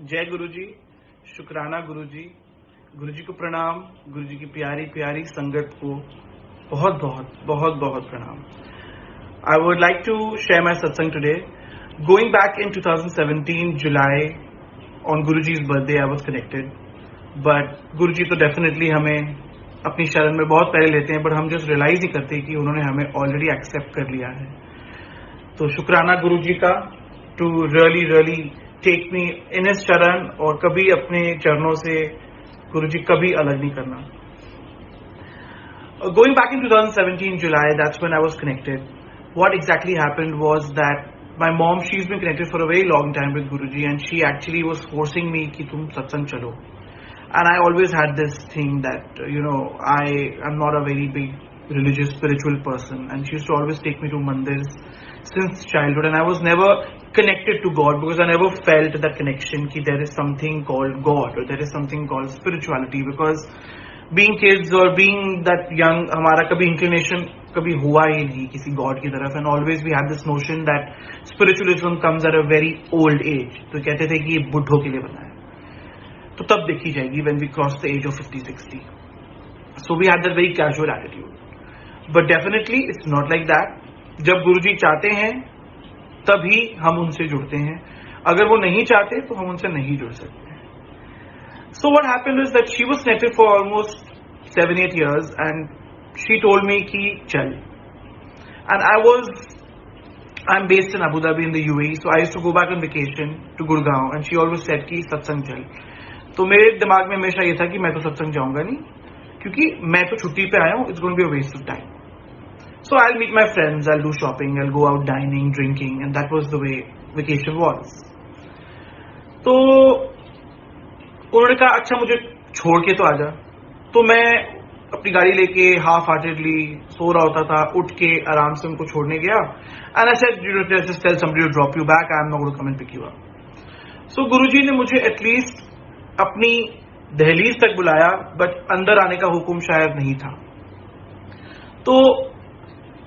जय गुरु जी, शुक्राना गुरु जी को प्रणाम, गुरु जी की प्यारी प्यारी संगत को बहुत बहुत बहुत बहुत प्रणाम. I would like to share my satsang today. Going back in 2017 July on Guruji's birthday, I was connected. But Guruji तो definitely हमें अपनी शरण में बहुत पहले लेते हैं, but हम just realize नहीं करते कि उन्होंने हमें already accept कर लिया है. तो शुक्राना गुरुजी का to really take me in his चरण और कभी अपने चरणों से गुरुजी कभी अलग नहीं करना. Going back in 2017 July, that's when I was connected. What exactly happened was that my mom, she's been connected for a very long time with Guruji, and she actually was forcing me कि तुम सत्संग चलो. And I always had this thing that I am not a very big religious spiritual person, and she used to always take me to mandirs since childhood, and I was never connected to God because I never felt that connection कि there is something called God or there is something called spirituality, because being kids or being that young हमारा कभी inclination कभी हुआ ही नहीं किसी God की तरफ, and always we had this notion that spiritualism comes at a very old age. तो कहते थे कि ये बुढ़ों के लिए बना है, तो तब देखी जाएगी when we cross the age of 50-60. So we had that very casual attitude. But definitely it's not like that. जब गुरुजी चाहते हैं तभी हम उनसे जुड़ते हैं, अगर वो नहीं चाहते तो हम उनसे नहीं जुड़ सकते. So what happened is that she was connected for almost 7-8 years, and she told me कि चल. And I'm based in Abu Dhabi in the UAE, so I used to go back on vacation to Gurgaon, and she always said कि सत्संग चल. तो मेरे दिमाग में हमेशा ये था कि मैं तो सत्संग जाऊंगा नहीं, क्योंकि मैं तो छुट्टी पे आया हूँ. It's going to be a waste of time. So I'll meet my friends, I'll do shopping, I'll go out dining, drinking, and that was the way vacation was. तो उन्होंने कहा अच्छा मुझे छोड़ के तो आ जा. तो मैं अपनी गाड़ी लेके हाफ हार्टेडली सो रहा होता था, उठ के आराम से उनको छोड़ने गया. And I said, just tell somebody to drop you back, I'm not going to come and pick you up. So गुरुजी ने मुझे एटलीस्ट अपनी दहलीज तक बुलाया, बट अंदर आने का हुक्म शायद नहीं था. तो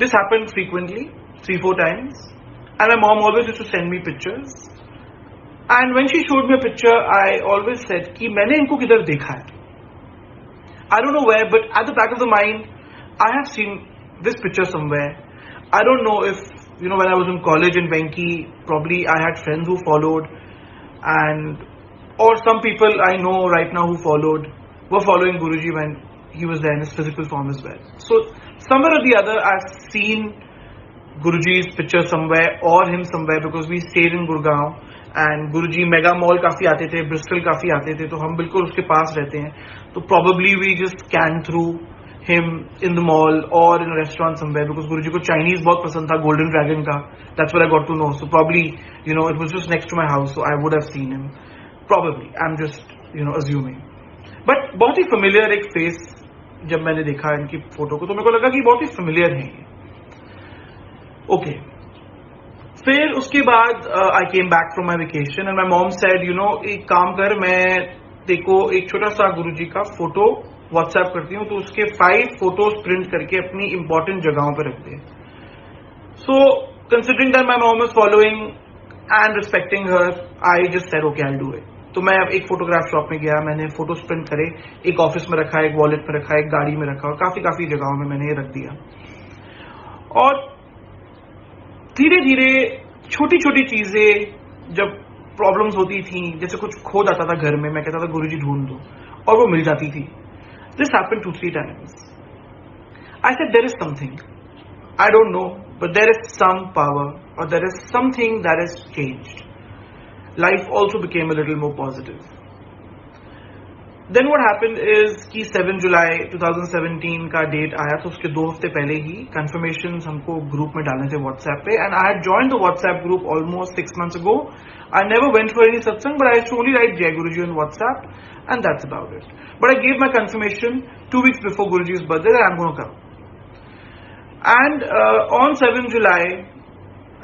this happened frequently, 3-4 times, and my mom always used to send me pictures. And when she showed me a picture, I always said कि मैंने इनको किधर देखा है. I don't know where, but at the back of the mind, I have seen this picture somewhere. I don't know if when I was in college in Venki, probably I had friends who followed, and or some people I know right now who were following Guruji when he was there in his physical form as well. So somewhere or the other, I've seen Guruji's picture somewhere or him somewhere, because we stayed in Gurgaon, and Guruji Mega Mall काफी आते थे, Bristol काफी आते थे, तो हम बिल्कुल उसके पास रहते हैं. तो probably we just scanned through him in the mall or in a restaurant somewhere, because Guruji को Chinese बहुत पसंद था, Golden Dragon का. That's what I got to know. So probably it was just next to my house, so I would have seen him. Probably, I'm just assuming. But बहुत ही familiar एक face जब मैंने देखा इनकी फोटो को, तो मेरे को लगा कि बहुत ही familiar है ये. Okay. फिर उसके बाद I came back from my vacation, and my mom said, एक काम कर, मैं देखो एक छोटा सा गुरुजी का फोटो WhatsApp करती हूँ, तो उसके 5 फोटोज प्रिंट करके अपनी इंपॉर्टेंट जगहों पर रख दे. So considering that my mom is following and respecting her, I just said okay, I'll do it. तो मैं अब एक फोटोग्राफ शॉप में गया, मैंने फोटोज प्रिंट करे, एक ऑफिस में रखा, एक वॉलेट में रखा, एक गाड़ी में रखा, और काफी जगहों में मैंने ये रख दिया. और धीरे धीरे छोटी छोटी चीजें जब प्रॉब्लम्स होती थी, जैसे कुछ खो जाता था घर में, मैं कहता था गुरुजी ढूंढ दो, और वो मिल जाती थी. This happened 2-3 times. I said there is something, I don't know, but there is some power, और there is something that is changed. Life also became a little more positive. Then what happened is कि 7 July 2017 का date आया, तो उसके 2 हफ्ते पहले ही confirmations हमको group में डालने थे WhatsApp पे, and I had joined the WhatsApp group almost 6 months ago. I never went for any satsang, but I used to only write Jai Guruji on WhatsApp, and that's about it. But I gave my confirmation 2 weeks before Guruji's birthday that I'm going to come. And on 7 July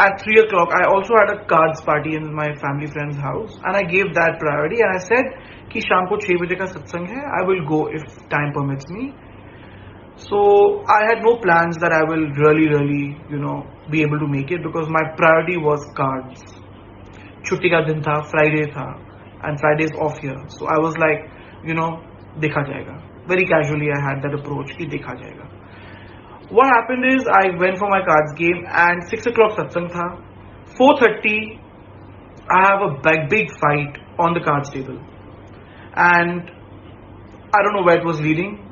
at 3 o'clock, I also had a cards party in my family friend's house, and I gave that priority, and I said कि शाम को 6 बजे का सत्संग है, I will go if time permits me. So I had no plans that I will really be able to make it, because my priority was cards. छुट्टी का दिन था, Friday था, and Friday is off here. So I was like, देखा जाएगा. Very casually I had that approach कि देखा जाएगा. What happened is I went for my cards game and 6 o'clock satsang tha. 4:30 I have a big fight on the cards table, and I don't know where it was leading.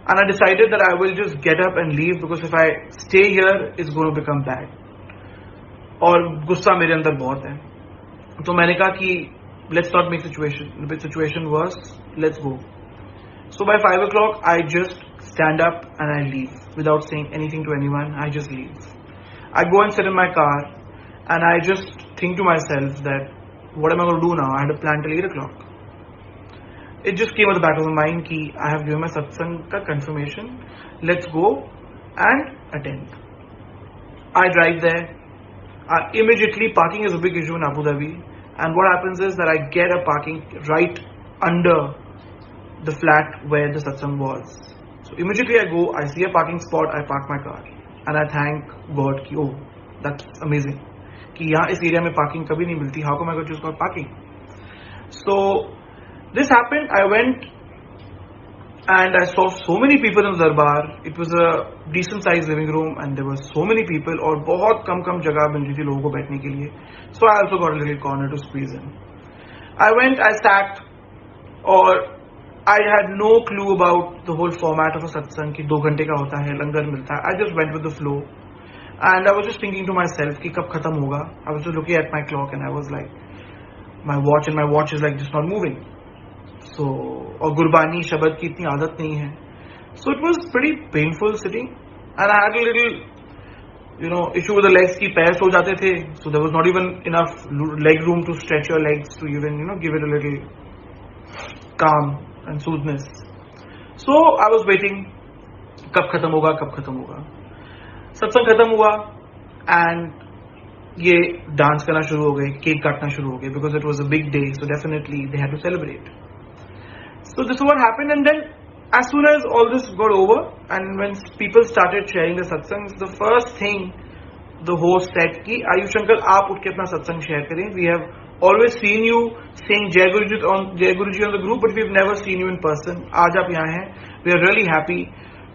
And I decided that I will just get up and leave, because if I stay here, it's going to become bad. और गुस्सा मेरे अंदर बहुत है, तो मैंने कहा कि let's not make situation worse, let's go. So by 5 o'clock, I just stand up and I leave without saying anything to anyone. I just leave. I go and sit in my car, and I just think to myself that what am I going to do now? I had a plan till 8 o'clock. It just came at the back of my mind कि I have given my satsang का confirmation. Let's go and attend. I drive there. Immediately, parking is a big issue in Abu Dhabi, and what happens is that I get a parking right under the flat where the satsang was. So immediately I go, I see a parking spot, I park my car, and I thank God कि oh, that's amazing कि यहाँ इस area में parking कभी नहीं मिलती. How come I got to choose parking? So this happened. I went and I saw so many people in the Darbar. It was a decent sized living room and there were so many people, और बहुत कम जगह बन रही थी लोगों को बैठने के लिए. So I also got a little corner to squeeze in. I went, I sat, और I had no clue about the whole format of a satsang कि 2 घंटे का होता है, लंगर मिलता है. I just went with the flow and I was just thinking to myself कि कब खत्म होगा. I was just looking at my clock and I was like, my watch is like just not moving. So, और गुरबानी शब्द की इतनी आदत नहीं है. So it was pretty painful sitting, and I had a little issue with the legs कि पैर सो जाते थे. So there was not even enough leg room to stretch your legs to even give it a little calm and soothness. So I was waiting कब खत्म होगा. सत्संग खत्म हुआ and ये डांस करना शुरू हो गए, केक काटना शुरू हो गए, because it was a big day, so definitely they had to celebrate. So this is what happened, and then as soon as all this got over and when people started sharing the satsangs, the first thing the host said कि Ayush uncle आप उठ के अपना सत्संग share करें. We have always seen you saying Jai Guruji on the group, but we've never seen you in person. आज आप यहाँ हैं. We are really happy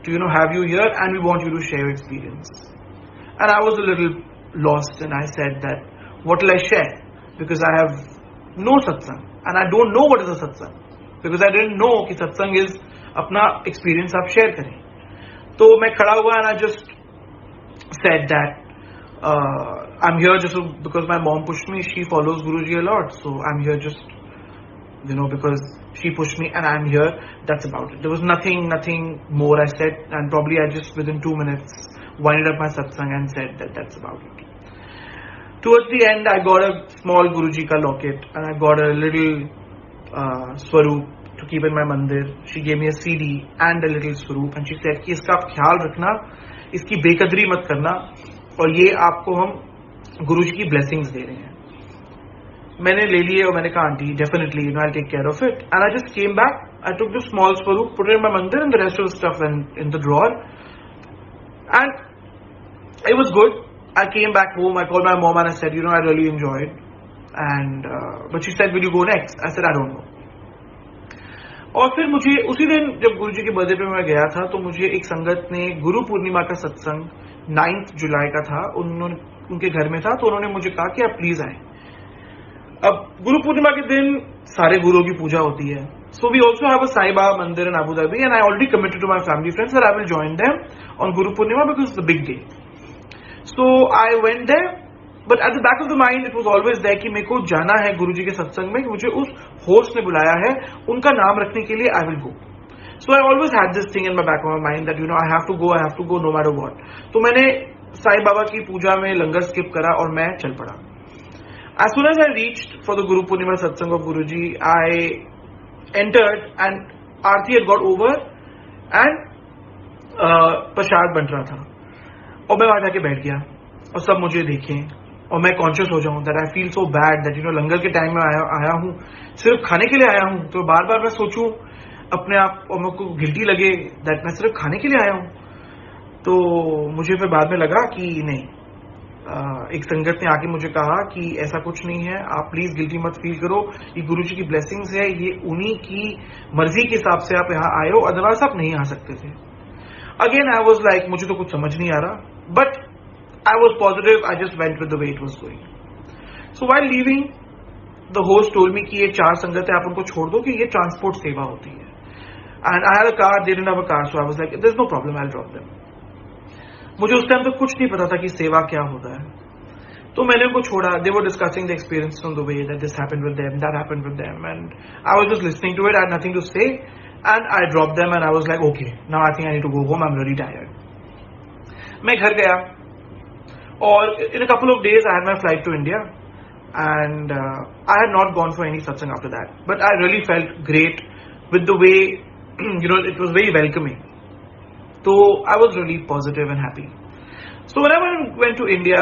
to have you here, and we want you to share your experience. And I was a little lost, and I said that what will I share, because I have no satsang and I don't know what is a satsang, because I didn't know कि satsang is अपना experience आप share करें. तो मैं खड़ा हुआ and I just said that I'm here just because my mom pushed me. She follows Guruji a lot, so I'm here just because she pushed me and I'm here. That's about it. There was nothing more I said, and probably I just within 2 minutes winded up my satsang and said that that's about it. Towards the end, I got a small Guruji ka locket and I got a little swaroop to keep in my mandir. She gave me a CD and a little swaroop, and she said कि इसका आप ख्याल रखना, इसकी बेकदरी मत करना, और ये आपको हम गुरुजी की ब्लेसिंग्स दे रहे हैं. मैंने ले लिए और मैंने कहा aunty definitely I'll take care of it, and I just came back. I took the small swaroop, put it in my mandir, and the rest of the stuff went in the drawer, and it was good. I came back home. I called my mom and I said I really enjoyed, and but she said will you go next? I said I don't know. और फिर मुझे उसी दिन जब गुरुजी के birthday पे मैं गया था, तो मुझे एक संगत ने गुरु पूर्णिमा का सत्संग 9 जुलाई का था, उनके घर में था, तो उन्होंने मुझे कहा कि आप प्लीज आए. अब गुरु पूर्णिमा के दिन सारे गुरुओं की पूजा होती है. So we also have a Sai Baba Mandir in Abu Dhabi, and I already committed to my family friends that I will join them on Guru Purnima because it's the big day. So I went there, but at the back of the mind it was always there कि मेरे को जाना है गुरुजी के सत्संग में, मुझे उस होस्ट ने बुलाया है, उनका नाम रखने के लिए I will go. So I always had this thing in my back of my mind that I have to go no matter what. तो मैंने साई बाबा की पूजा में लंगर स्किप करा और मैं चल पड़ा. As soon as I reached for the Guru Purnima satsang of Guruji, I entered and Aarti had got over and प्रसाद बंट रहा था, और मैं वहां जाके बैठ गया और सब मुझे देखें और मैं कॉन्शियस हो जाऊं that I feel so bad that langar के टाइम में आया हूं, सिर्फ खाने के लिए आया हूं. तो बार बार मैं सोचूं अपने आप और मेरे को गिल्टी लगे दैट मैं सिर्फ खाने के लिए आया हूं. तो मुझे फिर बाद में लगा कि नहीं, एक संगत ने आके मुझे कहा कि ऐसा कुछ नहीं है, आप प्लीज गिल्टी मत फील करो, ये गुरुजी की ब्लेसिंग्स है, ये उन्हीं की मर्जी के हिसाब से आप यहाँ आए हो, अदरवाइज आप नहीं आ सकते थे. अगेन आई वॉज लाइक मुझे तो कुछ समझ नहीं आ रहा, but I was positive, I just went with the way it was going. So while leaving the host told me कि ये 4 संगत है, आप उनको छोड़ दो कि ये ट्रांसपोर्ट सेवा होती है. And I had a car, they didn't have a car, so I was like there is no problem, I will drop them. मुझे उस टाइम तक कुछ नहीं पता था कि सेवा क्या होता है, तो मैंने उनको छोड़ा. They were discussing the experience on the way that this happened with them, that happened with them, and I was just listening to it. I had nothing to say and I drop them and I was like okay, now I think I need to go home, I am really tired. मैं घर गया और in a couple of days I had my flight to India and I had not gone for any satsang after that, but I really felt great with the way it was very welcoming. So I was really positive and happy. So when I went to India,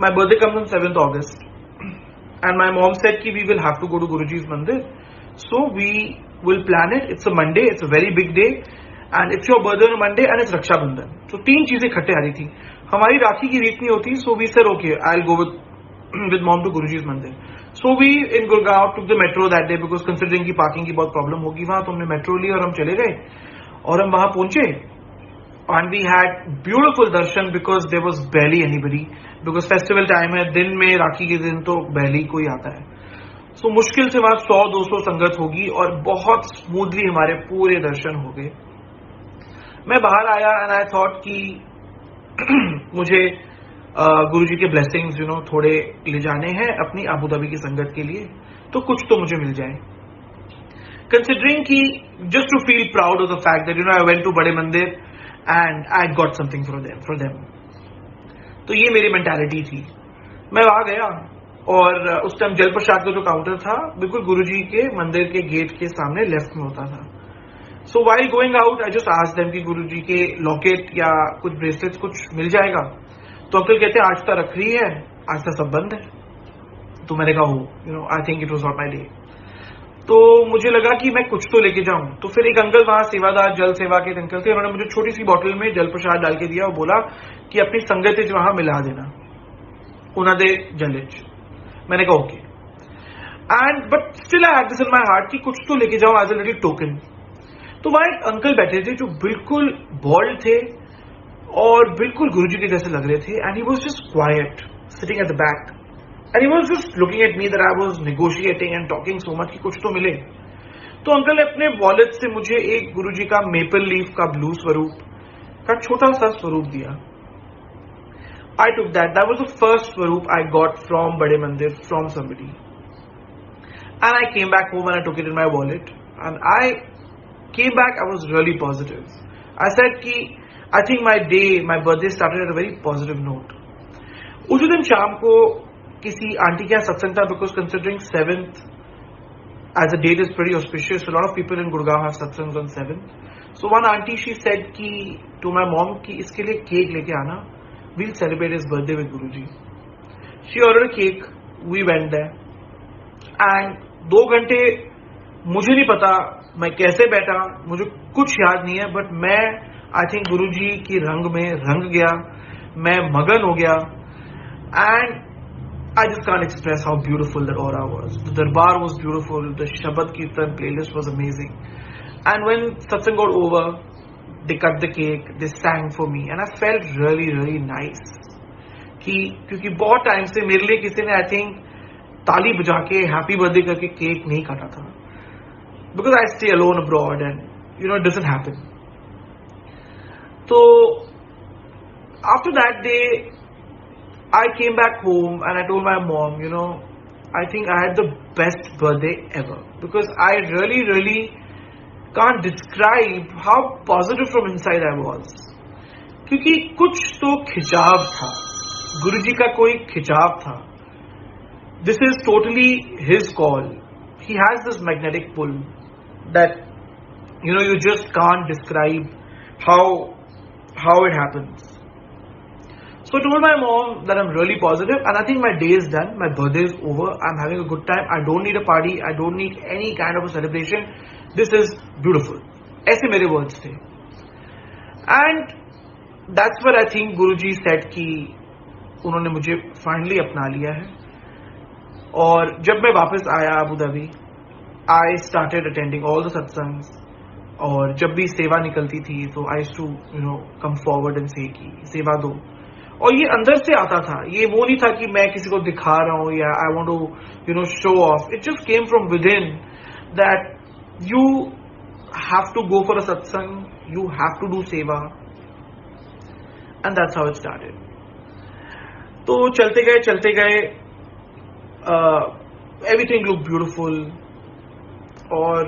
my birthday comes on 7th August, and my mom said ki we will have to go to Guruji's mandir, so we will plan it. It's a Monday, it's a very big day, and it's your birthday on a Monday and it's Raksha Bandhan. So 3 चीजें इकट्ठे आ रही थी. हमारी राखी की रीत नहीं होती, so we said okay, I'll go with mom to Guruji's mandir. So we in Gurgaon took the metro that day because considering की parking की बहुत problem होगी वहाँ, तो हमने metro ली और हम चले गए और हम वहाँ पहुंचे and we had beautiful darshan because there was barely anybody, because festival time है, दिन में राखी के दिन तो barely कोई आता है. So मुश्किल से वहाँ 100-200 संगत होगी और बहुत स्मूथली हमारे पूरे दर्शन हो गए. मैं बाहर आया and I thought कि मुझे गुरुजी के ब्लेसिंग्स थोड़े ले जाने हैं अपनी अबू धाबी की संगत के लिए, तो कुछ तो मुझे मिल जाए. कंसिडरिंग कि just to feel proud of the fact that I went to बड़े मंदिर and I got something for them. तो ये मेरी मेंटालिटी थी. मैं वहां गया और उस टाइम जल प्रसाद का जो काउंटर था बिल्कुल गुरुजी के मंदिर के गेट के सामने लेफ्ट में होता था. सो while going out I just asked them कि गुरुजी के लॉकेट या कुछ ब्रेसलेट्स कुछ मिल जाएगा. तो अंकल कहते हैं आज तो रख रही है, आज तो सब बंद है. तो मैंने कहा I think it was not my day. तो मुझे लगा कि मैं कुछ तो लेके जाऊं. तो फिर एक अंकल वहां सेवादार जल सेवा के अंकल थे, उन्होंने मुझे छोटी सी बॉटल में जल प्रसाद डाल के दिया और बोला कि अपनी संगत वहां मिला देना, उन्होंने जल. मैंने कहा okay, and but still I had this in my heart कि कुछ तो लेके जाओ एज अ लिटिल टोकन. तो वहां एक अंकल बैठे थे जो बिल्कुल बॉल्ड थे और बिल्कुल गुरुजी के जैसे लग रहे थे, and he was just quite sitting at the back and he was just looking at me that I was negotiating and talking so much कि कुछ तो मिले. तो अंकल ने अपने वॉलेट से मुझे एक गुरुजी का मेपल लीफ का ब्लू स्वरूप का छोटा सा स्वरूप दिया. I took that was the first swaroop I got from Bade Mandir from somebody, and I came back home and I took it in my wallet and I came back. I was really positive. I said कि I think my birthday started at a very positive note. उसी दिन शाम को किसी aunty के यहाँ सत्संग था, because considering 7th as a date is pretty auspicious, so a lot of people in Gurgaon have satsangs on 7th. So one auntie she said कि to my mom कि इसके लिए केक लेके आना, we'll celebrate his birthday with Guruji. She ordered a cake, we went there, and 2 घंटे मुझे नहीं पता मैं कैसे बैठा, मुझे कुछ याद नहीं है, बट मैं आई थिंक गुरुजी की रंग में रंग गया, मैं मगन हो गया. And I just can't express how beautiful that aura was. The darbar was beautiful, the shabad kirtan playlist was amazing, and when satsang got over they cut the cake, they sang for me, and I felt really really nice कि क्योंकि बहुत time से मेरे लिए किसी ने I think ताली बजा के हैप्पी बर्थडे करके केक नहीं काटा था, because I stay alone abroad and it doesn't happen. So after that day, I came back home and I told my mom, I think I had the best birthday ever, because I really, really can't describe how positive from inside I was. क्योंकि कुछ तो खिंचाव था, गुरुजी का कोई खिंचाव था. This is totally his call. He has this magnetic pull that you just can't describe how it happens. So I told my mom that I'm really positive and I think my day is done, my birthday is over, I'm having a good time, I don't need a party, I don't need any kind of a celebration, this is beautiful. ऐसे मेरे words थे. And that's where I think Guruji said कि उन्होंने मुझे finally अपना लिया है. और जब मैं वापस आया Abu Dhabi, I started attending all the satsangs. और जब भी सेवा निकलती थी तो आई टू कम फॉरवर्ड एंड से कि सेवा दो. और ये अंदर से आता था, ये वो नहीं था कि मैं किसी को दिखा रहा हूँ या I want to show off. It just came from within that you have to go for a satsang, you have to do seva, and that's how it started. तो चलते गए everything looked beautiful. और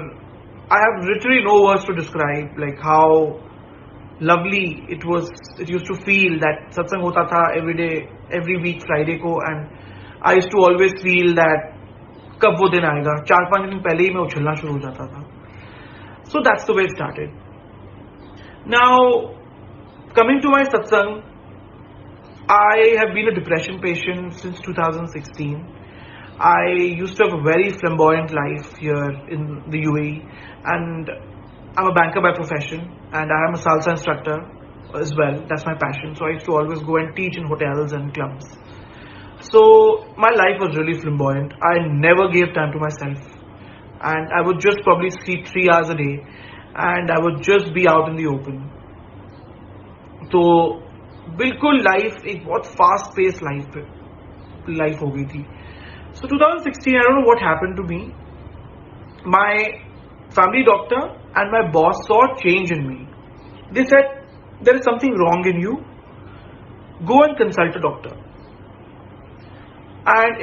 I have literally no words to describe like how lovely it was. It used to feel that satsang hota tha every day, every week Friday ko, and I used to always feel that कब वो दिन आएगा. 4-5 दिन पहले ही मैं उछलना शुरू हो जाता था. So that's the way it started. Now coming to my satsang, I have been a depression patient since 2016. I used to have a very flamboyant life here in the UAE, and I'm a banker by profession, and I am a salsa instructor as well. That's my passion. So I used to always go and teach in hotels and clubs. So my life was really flamboyant. I never gave time to myself, and I would just probably sleep 3 hours a day, and I would just be out in the open. तो बिल्कुल life एक बहुत fast pace life हो गई थी. So 2016, I don't know what happened to me. My family doctor and my boss saw a change in me. They said, there is something wrong in you. Go and consult a doctor. And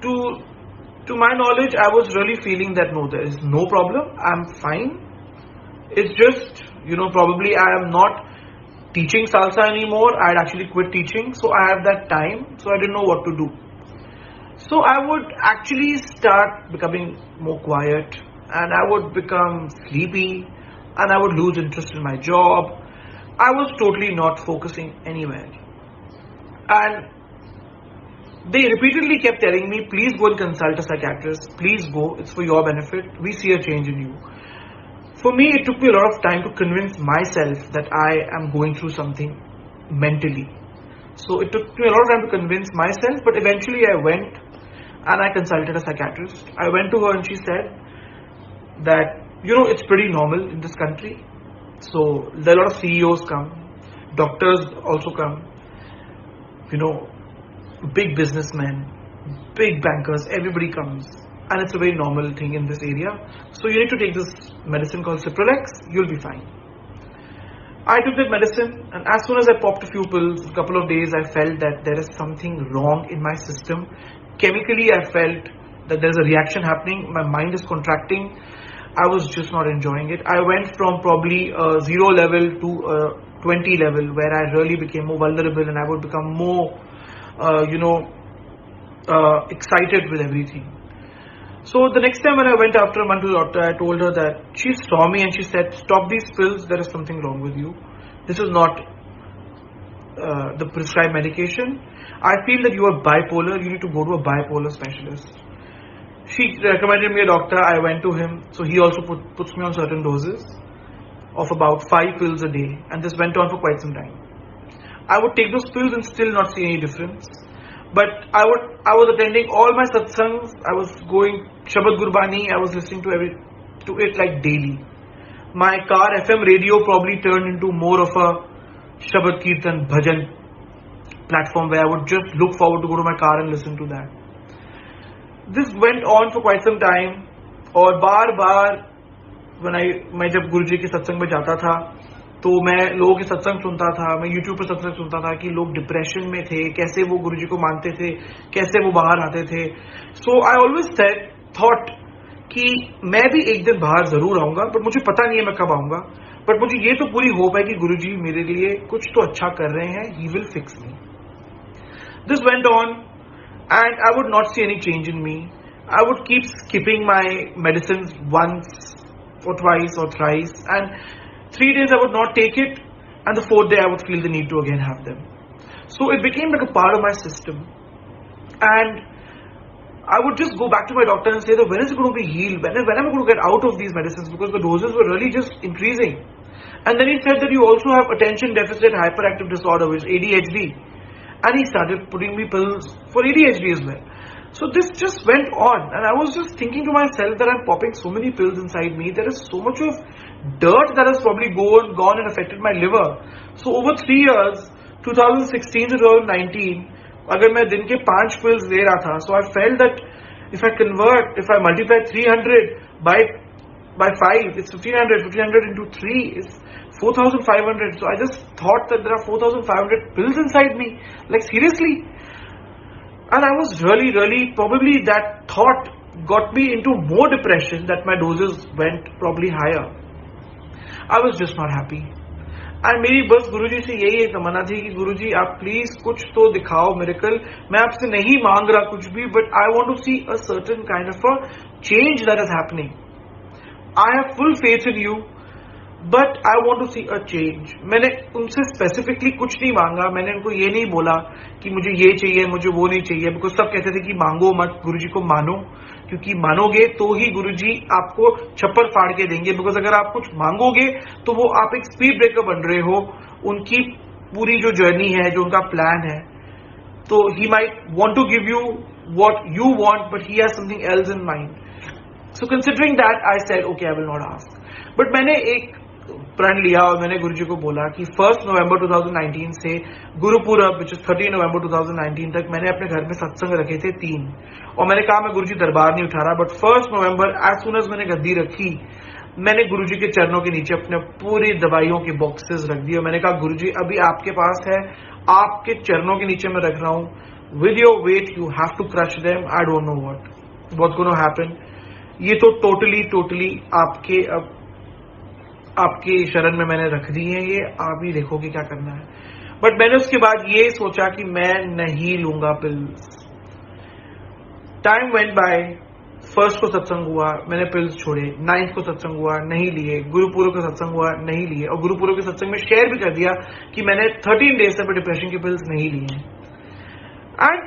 to my knowledge, I was really feeling that no, there is no problem. I'm fine. It's just, probably I am not teaching salsa anymore. I had actually quit teaching. So I have that time. So I didn't know what to do. So I would actually start becoming more quiet, and I would become sleepy, and I would lose interest in my job. I was totally not focusing anywhere. And they repeatedly kept telling me, please go and consult a psychiatrist. Please go. It's for your benefit. We see a change in you. For me, it took me a lot of time to convince myself that I am going through something mentally. So it took me a lot of time to convince myself, but eventually I went and I consulted a psychiatrist. I went to her and she said that, it's pretty normal in this country. So there are a lot of CEOs come, doctors also come, big businessmen, big bankers, everybody comes. And it's a very normal thing in this area. So you need to take this medicine called Cipralex, you'll be fine. I took that medicine, and as soon as I popped a few pills, a couple of days, I felt that there is something wrong in my system. Chemically, I felt that there's a reaction happening. My mind is contracting. I was just not enjoying it. I went from probably a 0 level to a 20 level, where I really became more vulnerable, and I would become more, excited with everything. So the next time when I went after a month to the doctor, I told her that she saw me and she said, stop these pills, there is something wrong with you. This is not the prescribed medication. I feel that you are bipolar, you need to go to a bipolar specialist. She recommended me a doctor, I went to him. So he also puts me on certain doses of about 5 pills a day, and this went on for quite some time. I would take those pills and still not see any difference. But I was attending all my satsangs. I was going Shabad Gurbani. I was listening to it like daily. My car FM radio probably turned into more of a Shabad Kirtan Bhajan platform, where I would just look forward to go to my car and listen to that. This went on for quite some time. और बार मैं जब गुरुजी के सत्संग में जाता था, तो मैं लोगों के सत्संग सुनता था, मैं YouTube पर सत्संग सुनता था कि लोग डिप्रेशन में थे, कैसे वो गुरुजी को मानते थे, कैसे वो बाहर आते थे. सो आई ऑलवेज थॉट कि मैं भी एक दिन बाहर जरूर आऊंगा, बट मुझे पता नहीं है मैं कब आऊंगा. बट मुझे ये तो पूरी होप है कि गुरुजी मेरे लिए कुछ तो अच्छा कर रहे हैं. He will fix me. This went on, and I would not see any change in me. I would keep skipping my medicines once or twice or thrice, and 3 days I would not take it, and the 4th day I would feel the need to again have them. So it became like a part of my system, and I would just go back to my doctor and say that when is it going to be healed, when am I going to get out of these medicines, because the doses were really just increasing. And then he said that you also have attention deficit hyperactive disorder, which is ADHD, and he started putting me pills for ADHD as well. So this just went on, and I was just thinking to myself that I'm popping so many pills inside me. There is so much of dirt that has probably gone and affected my liver. So over 3 years, 2016 to 2019, अगर मैं दिन के 5 pills ले रहा था, so I felt that if I multiply 300 by 5, it's 1500. 1500 into 3 is 4500. So I just thought that there are 4500 pills inside me. Like seriously. And I was really, probably that thought got me into more depression, that my doses went probably higher. I was just not happy. And मेरी बस गुरुजी से यही एक तमन्ना थी कि गुरुजी आप please कुछ तो दिखाओ मिरेकल. मैं आपसे नहीं मांग रहा कुछ भी, but I want to see a certain kind of a change that is happening. I have full faith in you, but I want to see a change. मैंने उनसे स्पेसिफिकली कुछ नहीं मांगा. मैंने उनको ये नहीं बोला कि मुझे ये चाहिए, मुझे वो नहीं चाहिए, बिकॉज सब कहते थे कि मांगो मत, गुरुजी को मानो, क्योंकि मानोगे तो ही गुरुजी आपको छप्पर फाड़ के देंगे. बिकॉज अगर आप कुछ मांगोगे तो वो आप एक स्पीड ब्रेकर बन रहे हो उनकी पूरी जो जर्नी है, जो उनका प्लान है. तो he might want to give you what you want, but he has something else in mind. So considering that I said okay, I will not ask. But मैंने एक प्रण लिया और मैंने गुरुजी को बोला कि 1 नवंबर 2019 से गुरुपूरब विच इज 30 नवंबर 2019 तक मैंने अपने घर में सत्संग रखे थे 3. और मैंने कहा मैं गुरुजी दरबार नहीं उठा रहा, but 1 November as soon as मैंने गद्दी रखी, मैंने गुरुजी के चरणों के नीचे अपने पूरी दवाइयों के बॉक्सेस रख दिए. और मैंने कहा गुरुजी अभी आपके पास है, आपके चरणों के नीचे मैं रख रहा हूं. With your weight you have to crush them. I don't know what gonna happen. ये तो टोटली आपके शरण में मैंने रख दी है, ये आप ही देखोगे क्या करना है. बट मैंने उसके बाद ये सोचा कि मैं नहीं लूंगा pills. Time went by. 1st को सत्संग हुआ, मैंने पिल्स छोड़े. 9th को सत्संग हुआ, नहीं लिए. गुरुपूर्व का सत्संग हुआ, नहीं लिए. और गुरुपूर्व के सत्संग में शेयर भी कर दिया कि मैंने 13 डेज तक डिप्रेशन की पिल्स नहीं लिए. And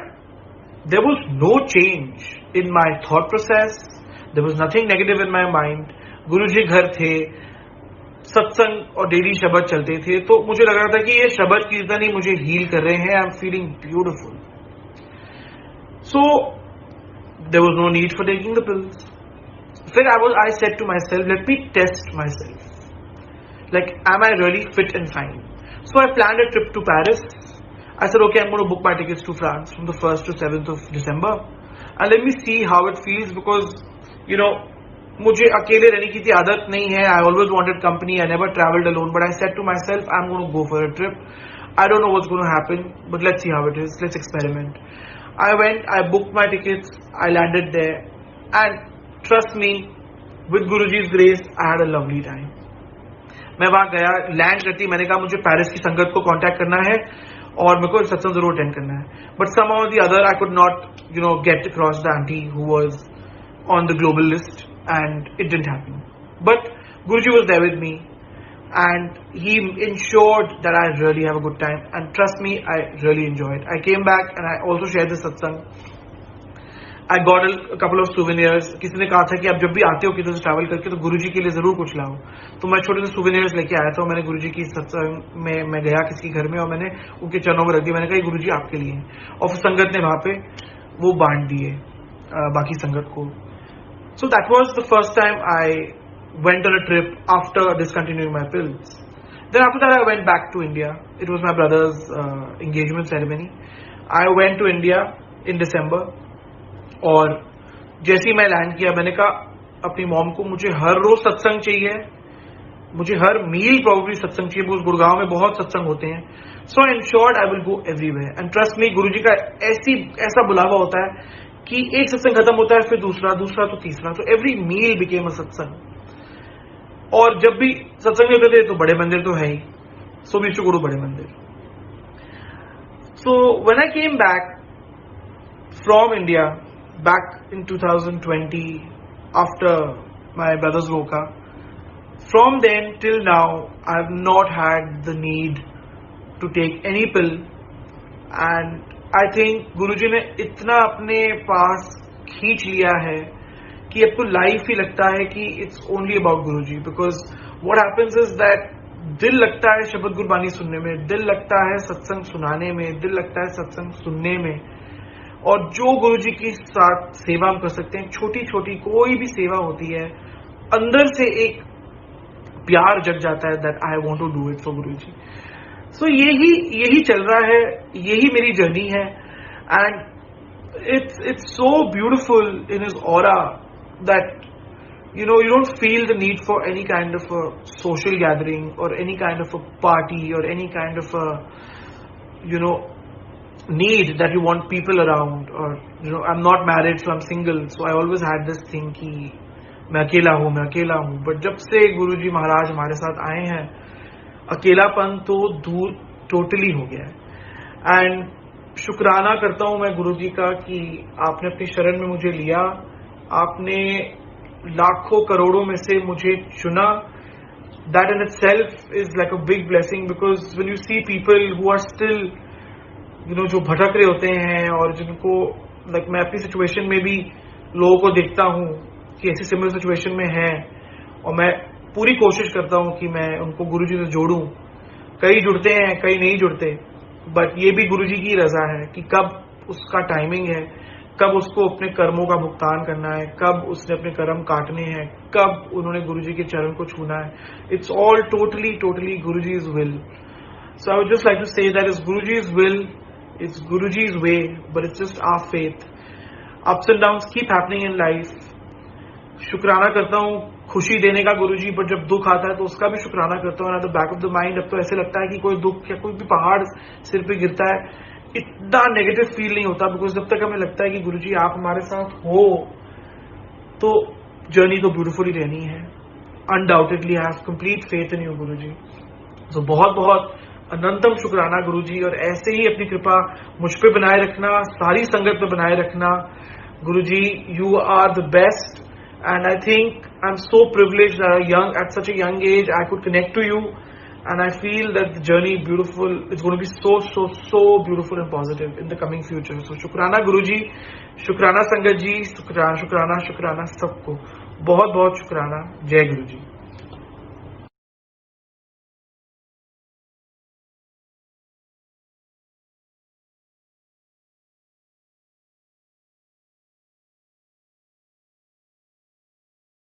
there was no change in my thought process. There was nothing negative in my mind. Guruji घर थे, सत्संग और डेली शब्द चलते थे, तो मुझे लग रहा था कि ये शब्द कीर्तन ही मुझे हील कर रहे हैं. I am feeling beautiful. So there was no need for taking the pills. फिर I said to myself, let me test myself, like am I really fit and fine. So I planned a trip to Paris. I said, okay, I'm going to book my tickets to France from the 1st to 7th of December. And let me see how it feels, because, you know, मुझे अकेले रहने की आदत नहीं है. I always wanted company. I never traveled alone. But I said to myself, I'm going to go for a trip. I don't know what's going to happen, but let's see how it is. Let's experiment. I went, I booked my tickets. I landed there. And trust me, with Guruji's grace, I had a lovely time. मैं वहां गया, land करती, मैंने कहा मुझे Paris की संगत को कांटेक्ट करना है और मेरे को सत्संग जरूर अटेंड करना है. But somehow or the other I could not, get across the auntie who was on the global list, and it didn't happen. But Guruji was there with me, and he ensured that I really have a good time. And trust me, I really enjoyed. I came back and I also shared the satsang. I got a couple of souvenirs. किसी ने कहा था कि आप जब भी आते हो किधर से ट्रैवल करके तो गुरुजी के लिए जरूर कुछ लाओ. तो मैं छोटे से souvenirs लेके आया था. और मैंने गुरुजी की सत्संग में मैं गया किसी घर में और मैंने उनके चरणों में रख दिया. मैंने कहा गुरुजी आपके लिए. और फिर संगत ने वहां पे वो बांट दिए बाकी संगत को. So that was the first time I went on a trip after discontinuing my pills. Then after that I went back to India. It was my brother's engagement ceremony. I went to India in December. और जैसे ही मैं land किया, मैंने कहा अपनी mom को मुझे हर रोज सत्संग चाहिए, मुझे हर मील प्रॉब्ली सत्संग चाहिए, बिकॉज गुड़गांव में बहुत सत्संग होते हैं. So in short I will go everywhere. And trust me, Guruji का ऐसा बुलावा होता है कि एक सत्संग खत्म होता है फिर दूसरा तो तीसरा. तो एवरी मील बिकेम अ सत्संग. और जब भी सत्संग होते थे तो बड़े मंदिर तो है ही, सो विच टू गो टू बड़े मंदिर. So when I came back from India back in 2020 after my brother's Voka, from then till now I have not had the need to take any pill. And I think Guruji ने इतना अपने पास खींच लिया है कि आपको life ही लगता है कि it's only about Guruji. Because what happens is that दिल लगता है शब्द गुरबानी सुनने में, दिल लगता है सत्संग सुनाने में, दिल लगता है सत्संग सुनने में। और जो गुरुजी की साथ सेवा हम कर सकते हैं, छोटी छोटी कोई भी सेवा होती है, अंदर से एक प्यार जग जाता है that I want to do it for Guruji. So यही चल रहा है, यही मेरी जर्नी है। And it's so beautiful in his aura that you don't feel the need for any kind of a social gathering or any kind of a party or any kind of a need that you want people around. Or I'm not married, so I'm single, so I always had this thing कि मैं अकेला हूँ। But जब से गुरुजी महाराज हमारे साथ आए हैं, अकेलापन तो दूर टोटली हो गया है। एंड शुक्राना करता हूँ मैं गुरुजी का कि आपने अपनी शरण में मुझे लिया, आपने लाखों करोड़ों में से मुझे चुना। That in itself is like a big blessing, because when you see people who are still जो भटक रहे होते हैं और जिनको मैं अपनी सिचुएशन में भी लोगों को देखता हूँ कि ऐसी सिमिलर सिचुएशन में है, और मैं पूरी कोशिश करता हूँ कि मैं उनको गुरुजी से जोड़ूं। कई जुड़ते हैं, कई नहीं जुड़ते, बट ये भी गुरुजी की रजा है कि कब उसका टाइमिंग है, कब उसको अपने कर्मों का भुगतान करना है, कब उसने अपने कर्म काटने हैं, कब उन्होंने गुरुजी के चरण को छूना है। It's all totally Guruji's will. So I would just like to say that it's Guruji's will, it's Guruji's way, but it's just our faith. Ups and downs keep happening in life. शुक्राना करता हूँ खुशी देने का गुरुजी, पर जब दुख आता है तो उसका भी शुक्राना करता हूँ। At the back of the mind अब तो ऐसे लगता है कि कोई दुख या कोई भी पहाड़ सिर पे गिरता है, इतना नेगेटिव फील नहीं होता, बिकॉज जब तक हमें लगता है कि गुरुजी आप हमारे साथ हो तो जर्नी तो ब्यूटीफुल ही रहनी है। Undoubtedly I have complete faith in you Guruji. तो बहुत बहुत अनंतम शुक्राना गुरुजी, और ऐसे ही अपनी कृपा मुझ पे बनाए रखना, सारी संगत पे बनाए रखना। Guruji, you are the best, and I think I am so privileged at such a young age I could connect to you. And I feel that the journey beautiful. It's going to be so beautiful and positive in the coming future. So शुक्राना गुरुजी, शुक्राना संगत जी, शुक्राना सबको, बहुत बहुत शुक्राना। जय गुरुजी।